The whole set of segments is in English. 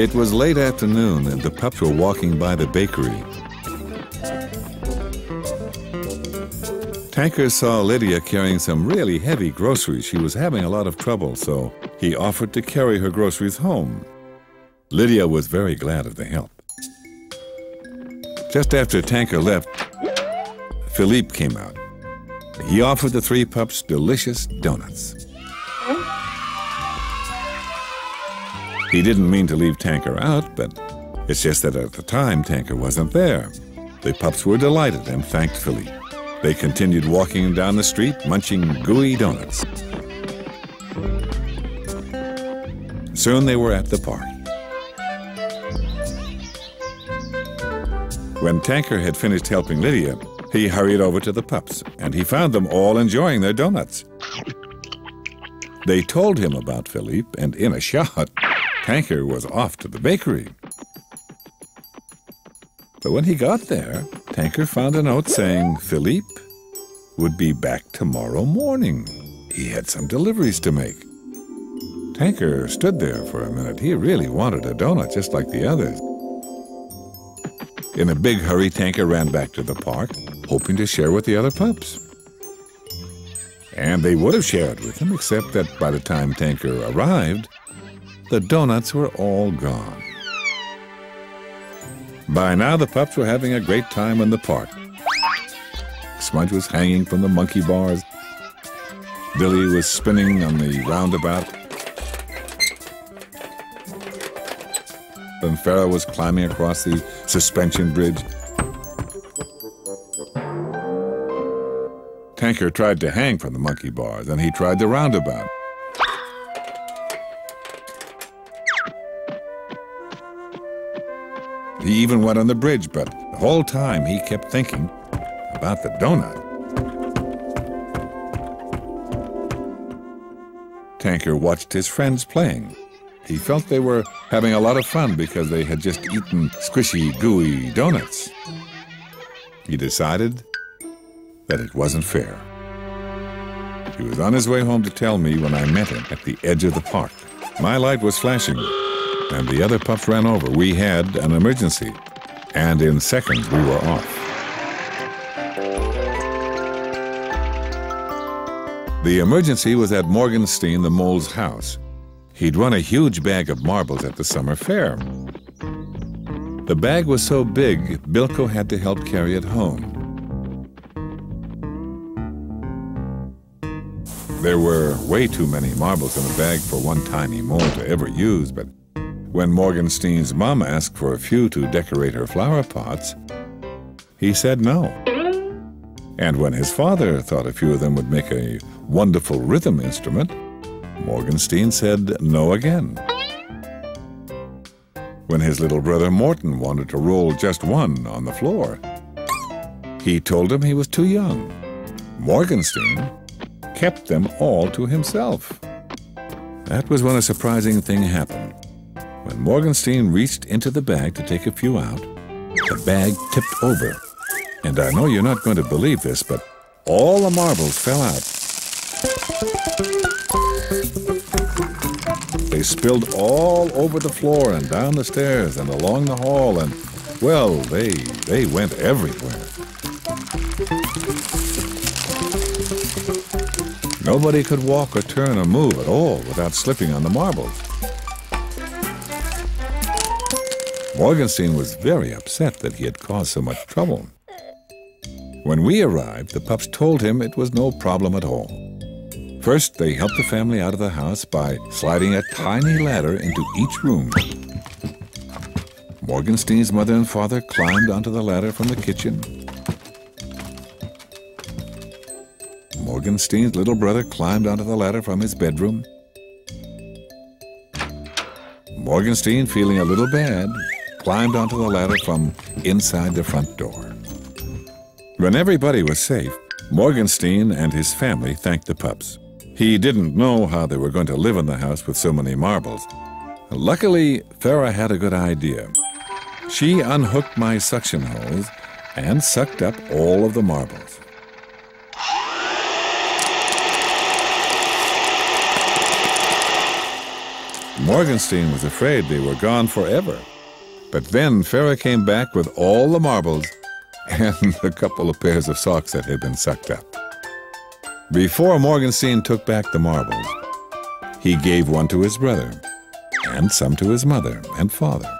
It was late afternoon and the pups were walking by the bakery. Tanker saw Lydia carrying some really heavy groceries. She was having a lot of trouble, so he offered to carry her groceries home. Lydia was very glad of the help. Just after Tanker left, Philippe came out. He offered the 3 pups delicious donuts. He didn't mean to leave Tanker out, but it's just that at the time Tanker wasn't there. The pups were delighted and thanked Philippe. They continued walking down the street, munching gooey donuts. Soon they were at the park. When Tanker had finished helping Lydia, he hurried over to the pups, and he found them all enjoying their donuts. They told him about Philippe, and in a shout, Tanker was off to the bakery. But when he got there, Tanker found a note saying Philippe would be back tomorrow morning. He had some deliveries to make. Tanker stood there for a minute. He really wanted a donut just like the others. In a big hurry, Tanker ran back to the park, hoping to share with the other pups. And they would have shared with him, except that by the time Tanker arrived, the donuts were all gone. By now, the pups were having a great time in the park. Smudge was hanging from the monkey bars. Billy was spinning on the roundabout. And Farrah was climbing across the suspension bridge. Tanker tried to hang from the monkey bars, and he tried the roundabout. He even went on the bridge, but the whole time he kept thinking about the donut. Tanker watched his friends playing. He felt they were having a lot of fun because they had just eaten squishy, gooey donuts. He decided that it wasn't fair. He was on his way home to tell me when I met him at the edge of the park. My light was flashing, and the other pups ran over. We had an emergency, and in seconds we were off. The emergency was at Morgenstein the mole's house. He'd won a huge bag of marbles at the summer fair. The bag was so big, Bilko had to help carry it home. There were way too many marbles in the bag for one tiny mole to ever use, but when Morgenstein's mom asked for a few to decorate her flower pots, he said no. And when his father thought a few of them would make a wonderful rhythm instrument, Morgenstein said no again. When his little brother Morton wanted to roll just one on the floor, he told him he was too young. Morgenstein kept them all to himself. That was when a surprising thing happened. When Morgenstein reached into the bag to take a few out, the bag tipped over. And I know you're not going to believe this, but all the marbles fell out. They spilled all over the floor and down the stairs and along the hall, and, well, they went everywhere. Nobody could walk or turn or move at all without slipping on the marbles. Morgenstein was very upset that he had caused so much trouble. When we arrived, the pups told him it was no problem at all. First, they helped the family out of the house by sliding a tiny ladder into each room. Morgenstein's mother and father climbed onto the ladder from the kitchen. Morgenstein's little brother climbed onto the ladder from his bedroom. Morgenstein, feeling a little bad, climbed onto the ladder from inside the front door. When everybody was safe, Morgenstein and his family thanked the pups. He didn't know how they were going to live in the house with so many marbles. Luckily, Farrah had a good idea. She unhooked my suction hose and sucked up all of the marbles. Morgenstein was afraid they were gone forever. But then Farah came back with all the marbles and a couple of pairs of socks that had been sucked up. Before Morgenstein took back the marbles, he gave one to his brother and some to his mother and father.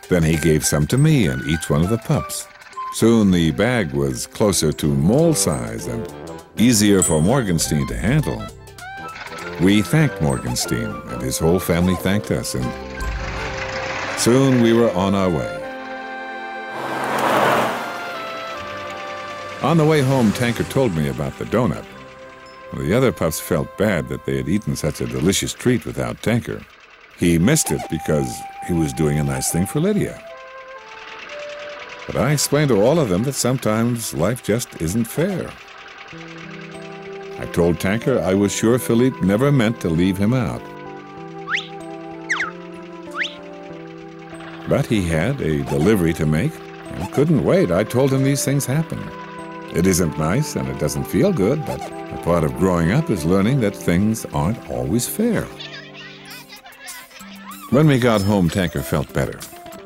Then he gave some to me and each one of the pups. Soon the bag was closer to mole size and easier for Morgenstein to handle. We thanked Morgenstein, and his whole family thanked us, and soon we were on our way. On the way home, Tanker told me about the donut. The other pups felt bad that they had eaten such a delicious treat without Tanker. He missed it because he was doing a nice thing for Lydia. But I explained to all of them that sometimes life just isn't fair. I told Tanker I was sure Philippe never meant to leave him out. But he had a delivery to make and couldn't wait. I told him these things happen. It isn't nice and it doesn't feel good, but a part of growing up is learning that things aren't always fair. When we got home, Tanker felt better.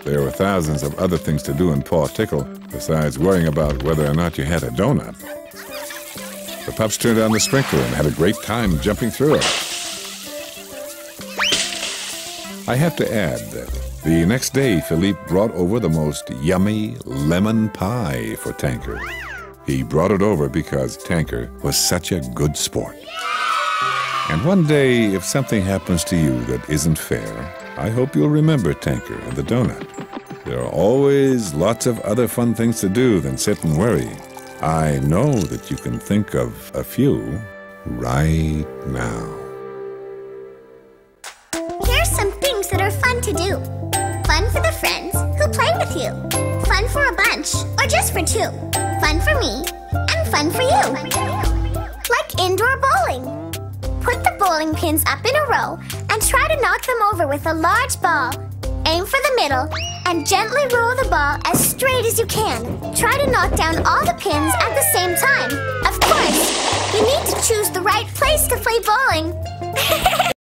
There were thousands of other things to do in Paw Tickle besides worrying about whether or not you had a donut. The pups turned on the sprinkler and had a great time jumping through it. I have to add that the next day, Philippe brought over the most yummy lemon pie for Tanker. He brought it over because Tanker was such a good sport. And one day, if something happens to you that isn't fair, I hope you'll remember Tanker and the donut. There are always lots of other fun things to do than sit and worry. I know that you can think of a few right now. Here's some things that are fun to do. Fun for the friends who play with you. Fun for a bunch or just for two. Fun for me and fun for you. Like indoor bowling. Put the bowling pins up in a row and try to knock them over with a large ball. Aim for the middle and gently roll the ball as straight as you can. Try to knock down all the pins at the same time. Of course, you need to choose the right place to play bowling.